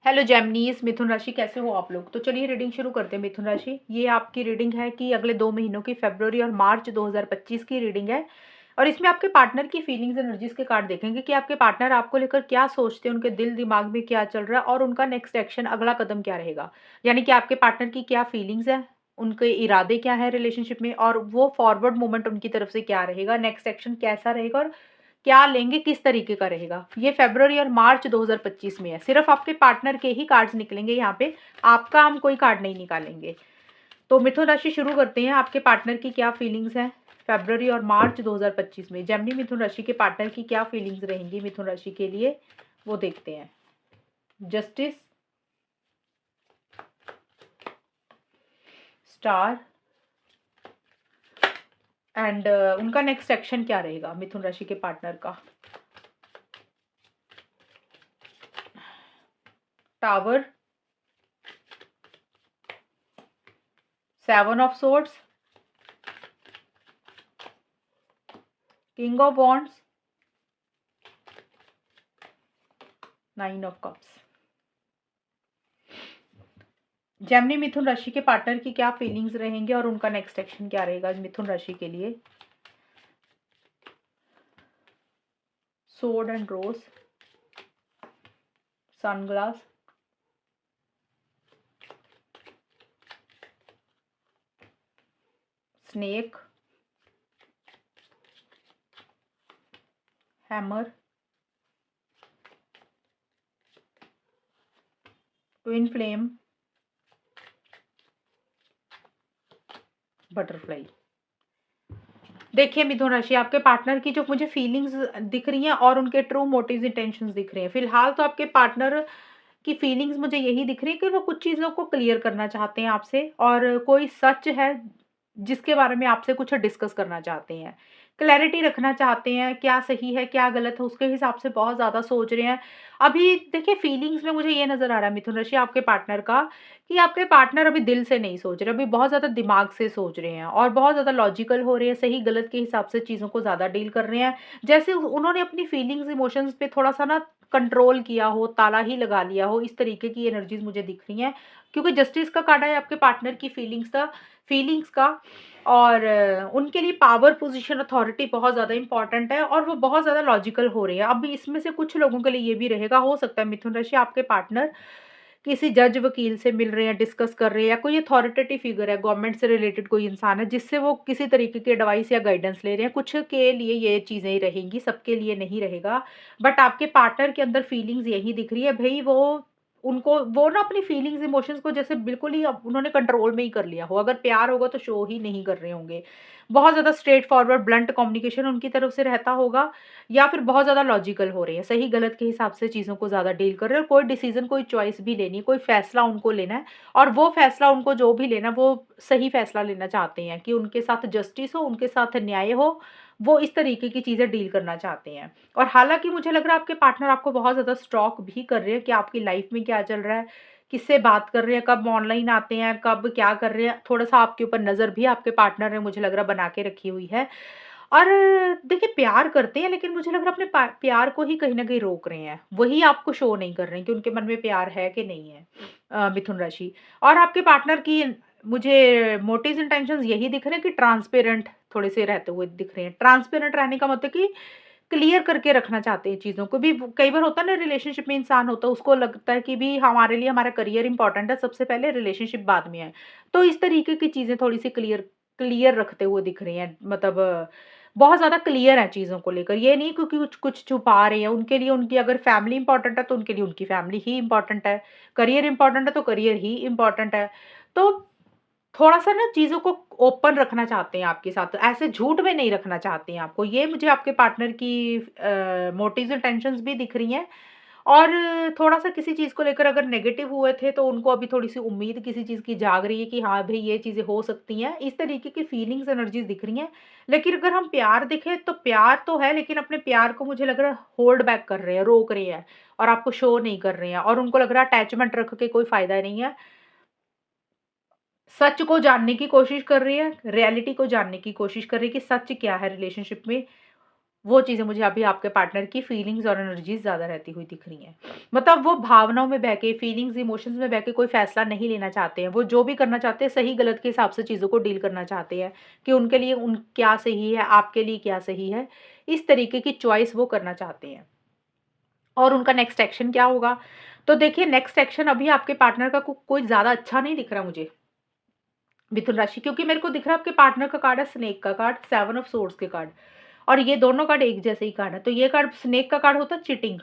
Hello जेमिनीज, मिथुन राशि कैसे हो आप लोग। तो चलिए रीडिंग शुरू करते हैं। मिथुन राशि, ये आपकी रीडिंग है कि अगले 2 महीनों की फरवरी और मार्च 2025 की रीडिंग है। और इसमें आपके पार्टनर की फीलिंग्स एनर्जीज के कार्ड देखेंगे कि आपके पार्टनर आपको लेकर क्या सोचते हैं, उनके दिल दिमाग में क्या चल रहा है और उनका नेक्स्ट एक्शन, अगला कदम क्या रहेगा। यानी कि आपके पार्टनर की क्या फीलिंग्स है, उनके इरादे क्या है रिलेशनशिप में, और वो फॉरवर्ड मूवमेंट उनकी तरफ से क्या रहेगा, नेक्स्ट एक्शन कैसा रहेगा और क्या लेंगे, किस तरीके का रहेगा। ये फरवरी और मार्च 2025 में है। सिर्फ आपके पार्टनर के ही कार्ड्स निकलेंगे यहाँ पे, आपका हम कोई कार्ड नहीं निकालेंगे। तो मिथुन राशि शुरू करते हैं। आपके पार्टनर की क्या फीलिंग्स हैं फरवरी और मार्च 2025 में। जेमिनी मिथुन राशि के पार्टनर की क्या फीलिंग्स रहेंगी मिथुन राशि के लिए, वो देखते हैं। जस्टिस, स्टार एंड उनका नेक्स्ट एक्शन क्या रहेगा मिथुन राशि के पार्टनर का। Tower, 7 of swords, king of wands, 9 of cups. Gemini मिथुन राशि के पार्टनर की क्या फीलिंग्स रहेंगे और उनका नेक्स्ट एक्शन क्या रहेगा मिथुन राशि के लिए। Sword and rose, sunglass, snake, hammer, twin flame, butterfly. देखिए मिथुन राशि, आपके पार्टनर की जो मुझे फीलिंग्स दिख रही हैं और उनके ट्रू मोटिव्स इंटेंशंस दिख रहे हैं। फिलहाल तो आपके पार्टनर की फीलिंग्स मुझे यही दिख रही है कि वो कुछ चीज़ों को क्लियर करना चाहते हैं आपसे, और कोई सच है जिसके बारे में आपसे कुछ डिस्कस करना चाहते हैं। क्लैरिटी रखना चाहते हैं, क्या सही है क्या गलत है उसके हिसाब से बहुत ज़्यादा सोच रहे हैं। अभी देखिए फीलिंग्स में मुझे ये नज़र आ रहा है मिथुन राशि आपके पार्टनर का, कि आपके पार्टनर अभी दिल से नहीं सोच रहे, अभी बहुत ज़्यादा दिमाग से सोच रहे हैं और बहुत ज़्यादा लॉजिकल हो रहे हैं, सही गलत के हिसाब से चीज़ों को ज़्यादा डील कर रहे हैं। जैसे उन्होंने अपनी फीलिंग्स इमोशंस पे थोड़ा सा ना कंट्रोल किया हो, ताला ही लगा लिया हो, इस तरीके की एनर्जीज मुझे दिख रही हैं। क्योंकि जस्टिस का कार्ड है आपके पार्टनर की फीलिंग्स का। और उनके लिए पावर पोजीशन अथॉरिटी बहुत ज़्यादा इंपॉर्टेंट है और वो बहुत ज़्यादा लॉजिकल हो रही है। अब इसमें से कुछ लोगों के लिए ये भी रहेगा, हो सकता है मिथुन राशि आपके पार्टनर किसी जज वकील से मिल रहे हैं, डिस्कस कर रहे हैं, या कोई अथॉरिटेटिव फिगर है, गवर्नमेंट से रिलेटेड कोई इंसान है जिससे वो किसी तरीके की एडवाइस या गाइडेंस ले रहे हैं। कुछ के लिए ये चीज़ें रहेंगी, सबके लिए नहीं रहेगा। बट आपके पार्टनर के अंदर फीलिंग्स यही दिख रही है भई, वो ना अपनी फीलिंग्स इमोशंस को जैसे बिल्कुल ही अब उन्होंने कंट्रोल में ही कर लिया हो। अगर प्यार होगा तो शो ही नहीं कर रहे होंगे। बहुत ज़्यादा स्ट्रेट फॉरवर्ड ब्लंट कम्युनिकेशन उनकी तरफ से रहता होगा, या फिर बहुत ज़्यादा लॉजिकल हो रहे हैं, सही गलत के हिसाब से चीज़ों को ज़्यादा डील कर रहे हैं। और कोई डिसीजन, कोई चॉइस भी लेनी है, कोई फैसला उनको लेना है, और वो फैसला उनको जो भी लेना है वो सही फैसला लेना चाहते हैं कि उनके साथ जस्टिस हो, उनके साथ न्याय हो। वो इस तरीके की चीज़ें डील करना चाहते हैं। और हालाँकि मुझे लग रहा है आपके पार्टनर आपको बहुत ज़्यादा स्टॉक भी कर रहे हैं कि आपकी लाइफ़ में क्या चल रहा है, किससे बात कर रहे हैं, कब ऑनलाइन आते हैं, कब क्या कर रहे हैं। थोड़ा-सा आपके ऊपर नज़र भी आपके पार्टनर ने मुझे लग रहा है बना के रखी हुई है। और देखिए प्यार करते हैं, लेकिन मुझे लग रहा है अपने प्यार को ही कहीं न कहीं रोक रहे हैं। वही आपको शो नहीं कर रहे हैं कि उनके मन में प्यार है कि नहीं है मिथुन राशि। और आपके पार्टनर की मुझे मोटिव्स इंटेंशंस यही दिख रहे हैं कि ट्रांसपेरेंट थोड़े से रहते हुए दिख रहे हैं। ट्रांसपेरेंट रहने का मतलब कि क्लियर करके रखना चाहते हैं चीज़ों को भी। कई बार होता है ना, रिलेशनशिप में इंसान होता है, उसको लगता है कि भी हमारे लिए हमारा करियर इंपॉर्टेंट है, सबसे पहले रिलेशनशिप बाद में है। तो इस तरीके की चीज़ें थोड़ी-सी क्लियर क्लियर रखते हुए दिख रही हैं। मतलब बहुत ज़्यादा क्लियर है चीज़ों को लेकर। ये नहीं क्योंकि कुछ कुछ छुपा रहे हैं। उनके लिए उनकी अगर फैमिली इंपॉर्टेंट है तो उनके लिए उनकी फैमिली ही इंपॉर्टेंट है। करियर इंपॉर्टेंट है तो करियर ही इंपॉर्टेंट है। तो थोड़ा-सा ना चीज़ों को ओपन रखना चाहते हैं आपके साथ, ऐसे झूठ में नहीं रखना चाहते हैं आपको। ये मुझे आपके पार्टनर की मोटिव्स इंटेंशंस भी दिख रही हैं। और थोड़ा-सा किसी चीज़ को लेकर अगर नेगेटिव हुए थे तो उनको अभी थोड़ी-सी उम्मीद किसी चीज़ की जाग रही है कि हाँ, भई ये चीज़ें हो सकती हैं। इस तरीके की फीलिंग्स एनर्जीज़ दिख रही हैं। लेकिन अगर हम प्यार देखें तो प्यार तो है, लेकिन अपने प्यार को मुझे लग रहा है होल्ड बैक कर रहे हैं, रोक रहे हैं और आपको शो नहीं कर रहे हैं, और उनको लग रहा है अटैचमेंट रख के कोई फ़ायदा नहीं है। सच को जानने की कोशिश कर रही है, रियलिटी को जानने की कोशिश कर रही है कि सच क्या है रिलेशनशिप में। वो चीज़ें मुझे अभी आपके पार्टनर की फीलिंग्स और एनर्जीज़ ज़्यादा रहती हुई दिख रही हैं। मतलब वो भावनाओं में बह के, फीलिंग्स, इमोशंस में बह के कोई फ़ैसला नहीं लेना चाहते हैं। वो जो भी करना चाहते हैं, सही-गलत के हिसाब से चीज़ों को डील करना चाहते हैं, कि उनके लिए क्या सही है, आपके लिए क्या सही है। इस तरीके की चॉइस वो करना चाहते हैं। और उनका नेक्स्ट एक्शन क्या होगा? तो देखिए, नेक्स्ट एक्शन अभी आपके पार्टनर का कोई ज़्यादा अच्छा नहीं दिख रहा मुझे, मिथुन राशि, क्योंकि मेरे को दिख रहा है आपके पार्टनर का कार्ड है स्नेक का कार्ड, 7 ऑफ सोर्ड्स के कार्ड, और ये दोनों कार्ड एक जैसे ही कार्ड है। तो ये कार्ड, स्नेक का कार्ड होता है चीटिंग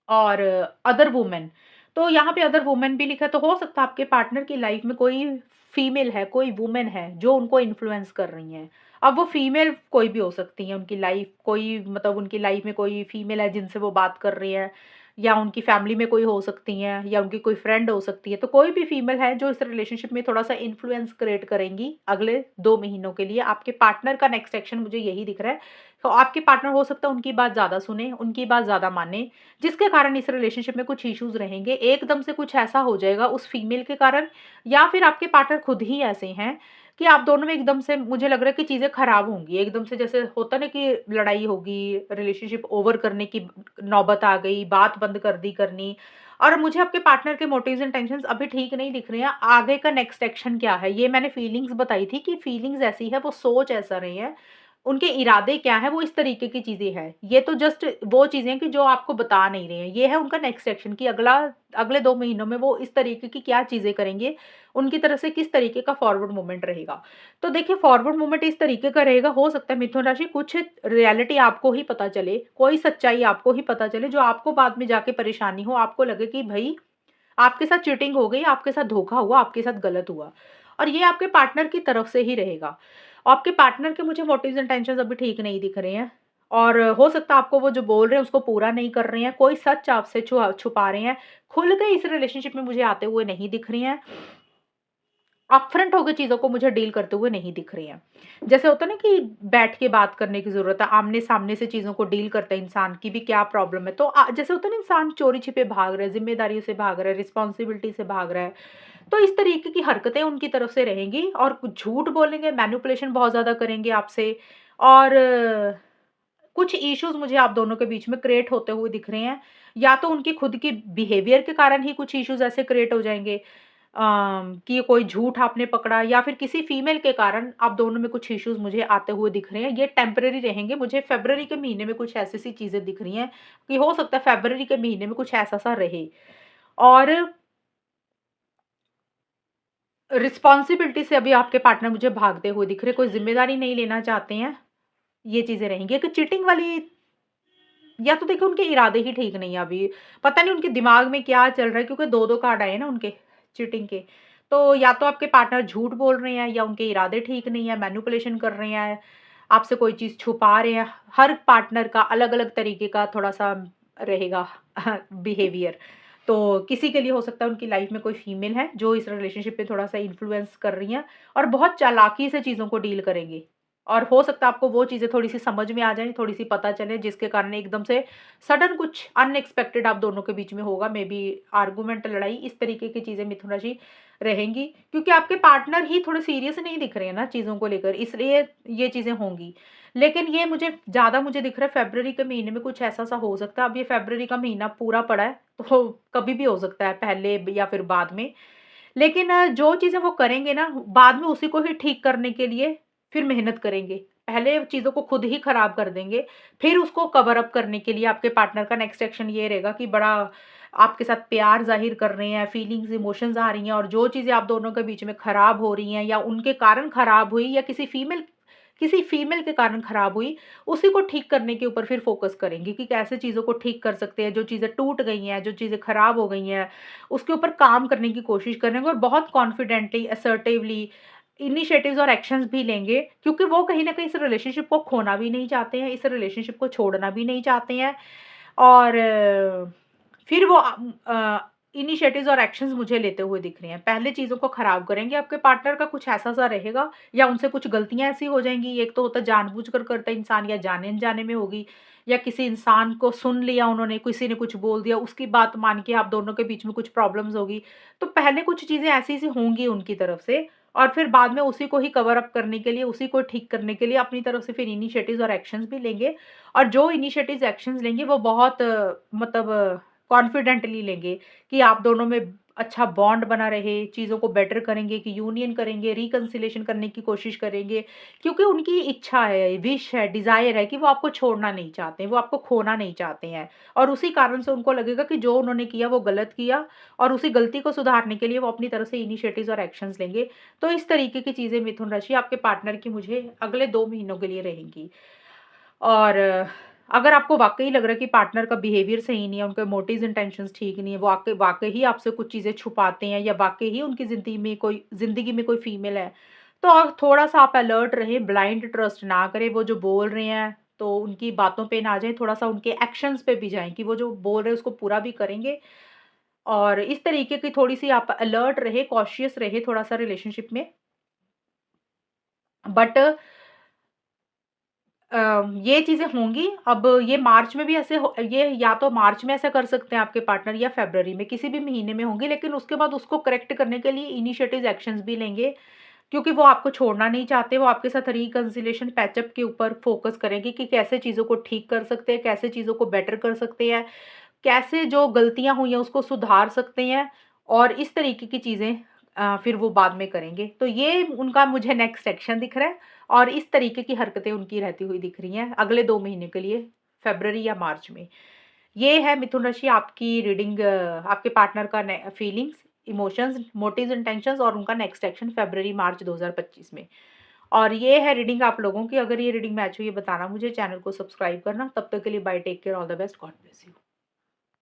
और अदर वुमेन। तो यहाँ पे अदर वुमेन भी लिखा है, तो हो सकता है आपके पार्टनर की लाइफ में कोई फीमेल है, कोई वुमेन है जो उनको इन्फ्लुएंस कर रही हैं। अब वो फीमेल कोई भी हो सकती है, उनकी लाइफ कोई, मतलब उनकी लाइफ में कोई फीमेल है जिनसे वो बात कर रही है, या उनकी फैमिली में कोई हो सकती हैं, या उनकी कोई फ्रेंड हो सकती है। तो कोई भी फीमेल है जो इस रिलेशनशिप में थोड़ा-सा इन्फ्लुएंस क्रिएट करेंगी अगले 2 महीनों के लिए। आपके पार्टनर का नेक्स्ट एक्शन मुझे यही दिख रहा है। तो आपके पार्टनर हो सकता है उनकी बात ज़्यादा सुने, उनकी बात ज़्यादा माने, जिसके कारण इस रिलेशनशिप में कुछ इश्यूज़ रहेंगे। एकदम से कुछ ऐसा हो जाएगा उस फीमेल के कारण, या फिर आपके पार्टनर खुद ही ऐसे हैं कि आप दोनों में एकदम से, मुझे लग रहा है कि चीज़ें खराब होंगी। एकदम से जैसे होता है ना कि लड़ाई होगी, रिलेशनशिप ओवर करने की नौबत आ गई, बात बंद कर दी करनी। और मुझे आपके पार्टनर के मोटिव्स एंड टेंशन्स अभी ठीक नहीं दिख रहे हैं। आगे का नेक्स्ट एक्शन क्या है? ये मैंने फीलिंग्स बताई थी कि फीलिंग्स ऐसी है, वो सोच ऐसा रही है। उनके इरादे क्या हैं, वो इस तरीके की चीज़ें हैं। ये तो जस्ट वो चीज़ें हैं कि जो आपको बता नहीं रहे हैं। ये है उनका नेक्स्ट एक्शन कि अगले 2 महीनों में वो इस तरीके की क्या चीज़ें करेंगे, उनकी तरफ से किस तरीके का फॉरवर्ड मूवमेंट रहेगा। तो देखिए, फॉरवर्ड मूवमेंट इस तरीके का रहेगा, हो सकता है मिथुन राशि कुछ रियलिटी आपको ही पता चले, कोई सच्चाई आपको ही पता चले, जो आपको बाद में जाके परेशानी हो, आपको लगे कि भई आपके साथ चीटिंग हो गई, आपके साथ धोखा हुआ, आपके साथ गलत हुआ। और ये आपके पार्टनर की तरफ से ही रहेगा। आपके पार्टनर के मुझे मोटिव्स एंड टेंशन्स अभी ठीक नहीं दिख रहे हैं, और हो सकता है आपको वो जो बोल रहे हैं उसको पूरा नहीं कर रहे हैं, कोई सच आपसे छुपा रहे हैं, खुल के इस रिलेशनशिप में मुझे आते हुए नहीं दिख रही हैं। अपफ्रंट होके चीज़ों को मुझे डील करते हुए नहीं दिख रही हैं। जैसे होता है ना कि बैठ के बात करने की ज़रूरत है, आमने-सामने से चीज़ों को डील करता है इंसान की भी क्या प्रॉब्लम है। तो जैसे होता है ना, इंसान चोरी-छिपे भाग रहा है, ज़िम्मेदारियों से भाग रहा है, रिस्पॉन्सिबिलिटी से भाग रहा है। तो इस तरीके की हरकतें उनकी तरफ से रहेंगी, और कुछ झूठ बोलेंगे, मैनिपुलेशन बहुत ज़्यादा करेंगे आपसे, और कुछ इश्यूज़ मुझे आप दोनों के बीच में क्रिएट होते हुए दिख रहे हैं। या तो उनकी खुद की बिहेवियर के कारण ही कुछ इश्यूज़ ऐसे क्रिएट हो जाएँगे, कि कोई झूठ आपने पकड़ा, या फिर किसी फीमेल के कारण आप दोनों में कुछ इश्यूज़ मुझे आते हुए दिख रहे हैं। ये टेम्परेरी रहेंगे। मुझे फ़रवरी के महीने में कुछ ऐसी-सी चीज़ें दिख रही हैं कि हो सकता है फ़रवरी के महीने में कुछ ऐसा-सा रहे। और रिस्पॉन्सिबिलिटी से अभी आपके पार्टनर मुझे भागते हुए दिख रहे हैं, कोई ज़िम्मेदारी नहीं लेना चाहते हैं, ये चीज़ें रहेंगी। एक चीटिंग वाली, या तो देखिए उनके इरादे ही ठीक नहीं है अभी, पता नहीं उनके दिमाग में क्या चल रहा है, क्योंकि 2-2 कार्ड आए हैं ना उनके चीटिंग के। तो या तो आपके पार्टनर झूठ बोल रहे हैं, या उनके इरादे ठीक नहीं है, मैनिपुलेशन कर रहे हैं, आपसे कोई चीज़ छुपा रहे हैं। हर पार्टनर का अलग-अलग तरीके का थोड़ा-सा रहेगा बिहेवियर। तो किसी के लिए हो सकता है उनकी लाइफ में कोई फीमेल है जो इस रिलेशनशिप पे थोड़ा-सा इन्फ्लुएंस कर रही हैं, और बहुत चालाकी से चीज़ों को डील करेंगी। और हो सकता है आपको वो चीज़ें थोड़ी-सी समझ में आ जाएँ, थोड़ी-सी पता चले, जिसके कारण एकदम से सडन कुछ अनएक्सपेक्टेड आप दोनों के बीच में होगा, मे बी आर्गुमेंट, लड़ाई, इस तरीके की चीज़ें मिथुन राशि रहेंगी। क्योंकि आपके पार्टनर ही थोड़े सीरियस नहीं दिख रहे हैं ना चीज़ों को लेकर, इसलिए ये चीज़ें होंगी। लेकिन ये मुझे दिख रहा है फ़रवरी के महीने में कुछ ऐसा-सा हो सकता है। अब ये फ़रवरी का महीना पूरा पड़ा है, तो कभी भी हो सकता है, पहले या फिर बाद में। लेकिन जो चीज़ें वो करेंगे ना, बाद में उसी को ही ठीक करने के लिए फिर मेहनत करेंगे। पहले चीज़ों को खुद ही खराब कर देंगे, फिर उसको कवर अप करने के लिए आपके पार्टनर का नेक्स्ट एक्शन ये रहेगा कि बड़ा आपके साथ प्यार ज़ाहिर कर रहे हैं, फीलिंग्स, इमोशंस आ रही हैं, और जो चीज़ें आप दोनों के बीच में खराब हो रही हैं, या उनके कारण खराब हुई, या किसी फीमेल के कारण खराब हुई, उसी को ठीक करने के ऊपर फिर फ़ोकस करेंगे कि कैसे चीज़ों को ठीक कर सकते हैं, जो चीज़ें टूट गई हैं, जो चीज़ें खराब हो गई हैं, उसके ऊपर काम करने की कोशिश करेंगे, और बहुत कॉन्फिडेंटली, असर्टिवली इनिशिएटिव्स और एक्शंस भी लेंगे, क्योंकि वो कहीं न कहीं इस रिलेशनशिप को खोना भी नहीं चाहते हैं, इस रिलेशनशिप को छोड़ना भी नहीं चाहते हैं, और फिर वो इनिशिएटिव्स और एक्शंस मुझे लेते हुए दिख रहे हैं। पहले चीज़ों को खराब करेंगे, आपके पार्टनर का कुछ ऐसा-सा रहेगा, या उनसे कुछ गलतियाँ ऐसी हो जाएँगी, एक तो होता है जानबूझकर करता है इंसान, या जाने-अनजाने में होगी, या किसी इंसान को सुन लिया उन्होंने, किसी ने कुछ बोल दिया, उसकी बात मान के आप दोनों के बीच में कुछ प्रॉब्लम्स होगी। तो पहले कुछ चीज़ें ऐसी-ऐसी होंगी उनकी तरफ से, और फिर बाद में उसी को ही कवर अप करने के लिए, उसी को ठीक करने के लिए अपनी तरफ से फिर इनिशिएटिव्स और एक्शंस भी लेंगे। और जो इनिशिएटिव्स, एक्शंस लेंगे वो बहुत मतलब कॉन्फिडेंटली लेंगे कि आप दोनों में अच्छा बॉन्ड बना रहे, चीज़ों को बेटर करेंगे, कि यूनियन करेंगे, रिकंसिलिएशन करने की कोशिश करेंगे। क्योंकि उनकी इच्छा है, विश है, डिज़ायर है कि वो आपको छोड़ना नहीं चाहते, वो आपको खोना नहीं चाहते हैं। और उसी कारण से उनको लगेगा कि जो उन्होंने किया वो गलत किया, और उसी गलती को सुधारने के लिए वो अपनी तरफ से इनिशिएटिव्स और एक्शंस लेंगे। तो इस तरीके की चीज़ें मिथुन राशि आपके पार्टनर की मुझे अगले 2 महीनों के लिए रहेंगी। और अगर आपको वाक़ई लग रहा है कि पार्टनर का बिहेवियर सही नहीं है, उनके मोटिव्स इंटेंशंस ठीक नहीं है, वो वाक़ई वाक़ई ही आपसे कुछ चीज़ें छुपाते हैं, या वाक़ई ही उनकी ज़िंदगी में कोई फीमेल है, तो थोड़ा-सा आप अलर्ट रहें, ब्लाइंड ट्रस्ट ना करें। वो जो बोल रहे हैं, तो उनकी बातों पे ना जाएँ, थोड़ा-सा उनके एक्शंस पे भी जाएँ कि वो जो बोल रहे हैं उसको पूरा भी करेंगे। और इस तरीके की थोड़ी-सी आप अलर्ट रहे, कॉशियस रहे थोड़ा-सा रिलेशनशिप में। बट ये चीज़ें होंगी। अब ये मार्च में भी ऐसे हो, ये या तो मार्च में ऐसा कर सकते हैं आपके पार्टनर, या फ़रवरी में, किसी भी महीने में होंगी। लेकिन उसके बाद उसको करेक्ट करने के लिए इनिशिएटिव्स, एक्शंस भी लेंगे, क्योंकि वो आपको छोड़ना नहीं चाहते। वो आपके साथ रिकंसिलिएशन, पैचअप के ऊपर फ़ोकस करेंगे कि कैसे चीज़ों को ठीक कर सकते हैं, कैसे चीज़ों को बेटर कर सकते हैं, कैसे जो गलतियाँ हुई हैं उसको सुधार सकते हैं, और इस तरीके की चीज़ें फिर वो बाद में करेंगे। तो ये उनका मुझे नेक्स्ट एक्शन दिख रहा है, और इस तरीके की हरकतें उनकी रहती हुई दिख रही हैं अगले 2 महीने के लिए, फ़रवरी या मार्च में। ये है मिथुन राशि आपकी रीडिंग, आपके पार्टनर का ने फीलिंग्स, इमोशंस, मोटिव्स, इंटेंशंस और उनका नेक्स्ट एक्शन फ़रवरी-मार्च 2025 में। और ये है रीडिंग आप लोगों की। अगर ये रीडिंग मैच हुई है बताना मुझे, चैनल को सब्सक्राइब करना। तब तक के लिए bye, take care, all the best, God bless you.